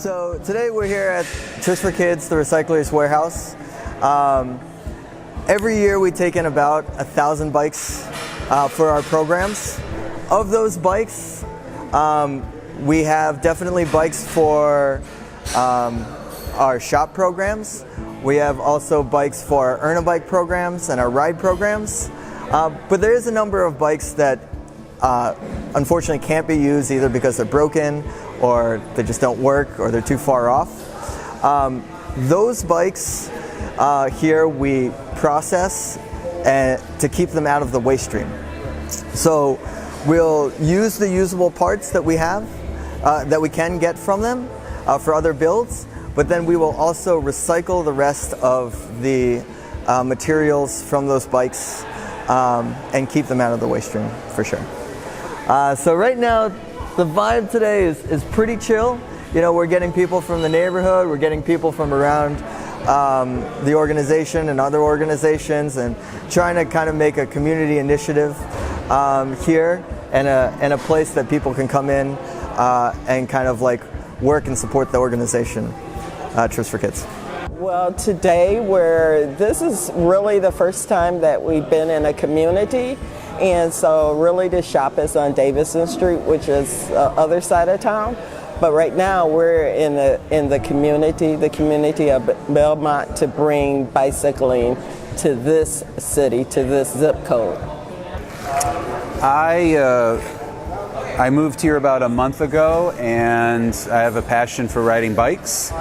So today we're here at Trips for Kids, the Re-Cyclery's warehouse. Every year we take in about 1,000 bikes for our programs. Of those bikes, we have definitely bikes for our shop programs. We have also bikes for our Earn a Bike programs and our ride programs. But there is a number of bikes that unfortunately can't be used either because they're broken or they just don't work or they're too far off. Those bikes here we process to keep them out of the waste stream. So we'll use the usable parts that we have, that we can get from them for other builds, but then we will also recycle the rest of the materials from those bikes and keep them out of the waste stream for sure. So right now, the vibe today is pretty chill. You know, we're getting people from the neighborhood, we're getting people from around the organization and other organizations, and trying to kind of make a community initiative here and a place that people can come in and kind of like work and support the organization, Trips for Kids. Well, today this is really the first time that we've been in a community, and so really the shop is on Davison Street, which is the other side of town. But right now we're in the community of Belmont, to bring bicycling to this city, to this zip code. I moved here about a month ago, and I have a passion for riding bikes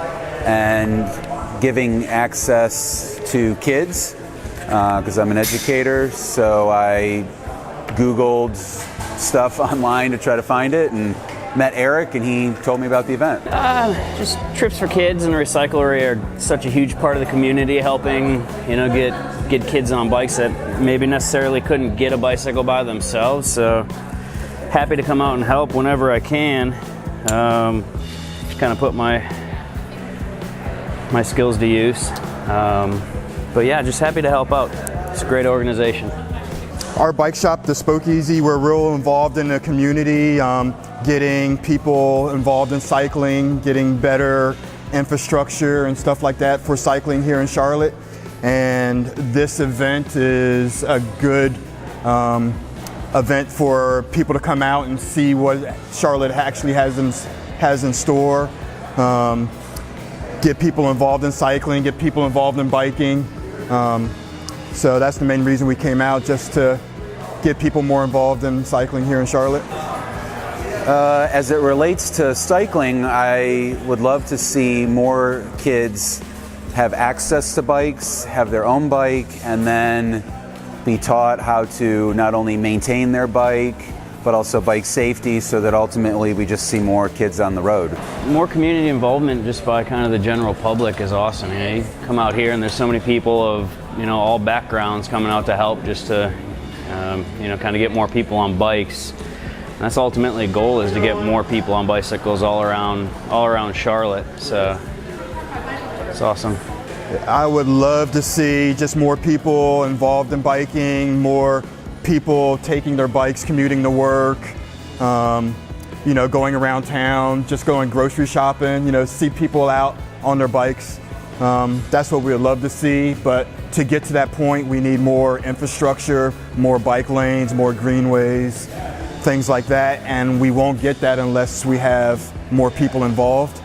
and giving access to kids because I'm an educator. So I Googled stuff online to try to find it and met Eric, and he told me about the event. Just Trips for Kids and Re-Cyclery are such a huge part of the community, helping get kids on bikes that maybe necessarily couldn't get a bicycle by themselves. So happy to come out and help whenever I can. Just kind of put my skills to use. But yeah, just happy to help out. It's a great organization. Our bike shop, the Spokeasy, we're real involved in the community, getting people involved in cycling, getting better infrastructure and stuff like that for cycling here in Charlotte. And this event is a good event for people to come out and see what Charlotte actually has in store. Get people involved in cycling, get people involved in biking. So that's the main reason we came out, just to get people more involved in cycling here in Charlotte. As it relates to cycling, I would love to see more kids have access to bikes, have their own bike, and then be taught how to not only maintain their bike, but also bike safety, so that ultimately we just see more kids on the road. More community involvement just by kind of the general public is awesome. You know, you come out here and there's so many people of all backgrounds coming out to help, just to kind of get more people on bikes. And that's ultimately the goal, is to get more people on bicycles all around Charlotte. So it's awesome. I would love to see just more people involved in biking, more people taking their bikes, commuting to work, going around town, just going grocery shopping, see people out on their bikes. That's what we would love to see, but to get to that point, we need more infrastructure, more bike lanes, more greenways, things like that, and we won't get that unless we have more people involved.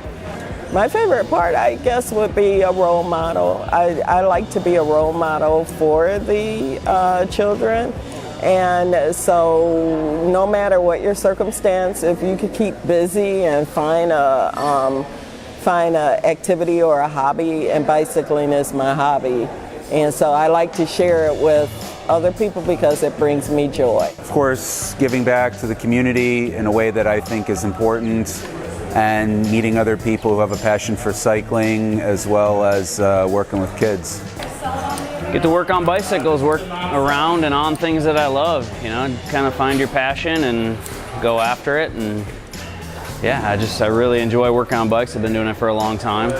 My favorite part, I guess, would be a role model. I like to be a role model for the children. And so no matter what your circumstance, if you could keep busy and find a activity or a hobby, and bicycling is my hobby. And so I like to share it with other people because it brings me joy. Of course, giving back to the community in a way that I think is important, and meeting other people who have a passion for cycling, as well as working with kids. Get to work on bicycles, work around and on things that I love, kind of find your passion and go after it. And yeah, I really enjoy working on bikes. I've been doing it for a long time.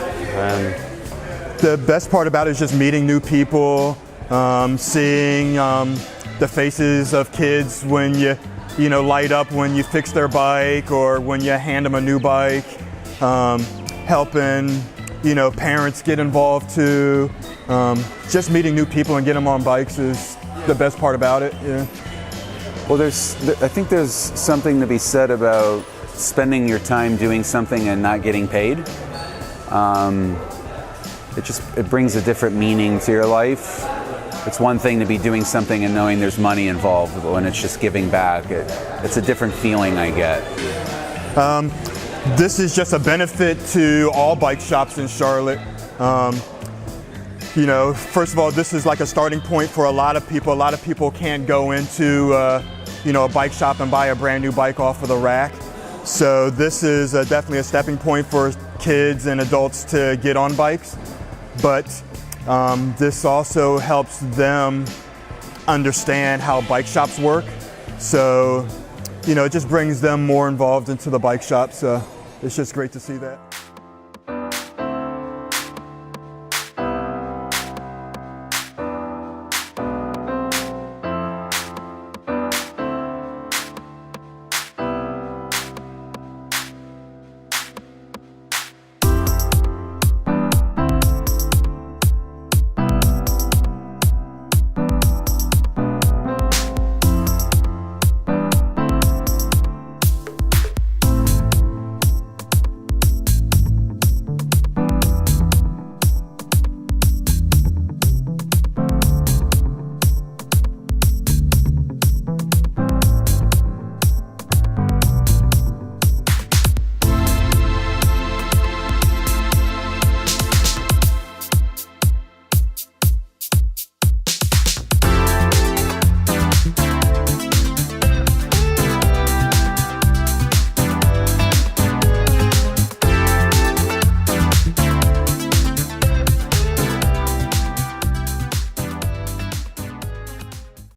The best part about it is just meeting new people, seeing the faces of kids when you you know, light up when you fix their bike or when you hand them a new bike. helping, parents get involved too. Just meeting new people and getting them on bikes is the best part about it. Yeah. Well, I think there's something to be said about spending your time doing something and not getting paid. It brings a different meaning to your life. It's one thing to be doing something and knowing there's money involved, but when it's just giving back, it's a different feeling I get. This is just a benefit to all bike shops in Charlotte. First of all, this is like a starting point for a lot of people. A lot of people can't go into a bike shop and buy a brand new bike off of the rack. So this is definitely a stepping point for kids and adults to get on bikes. But this also helps them understand how bike shops work. So, it just brings them more involved into the bike shop. So it's just great to see that.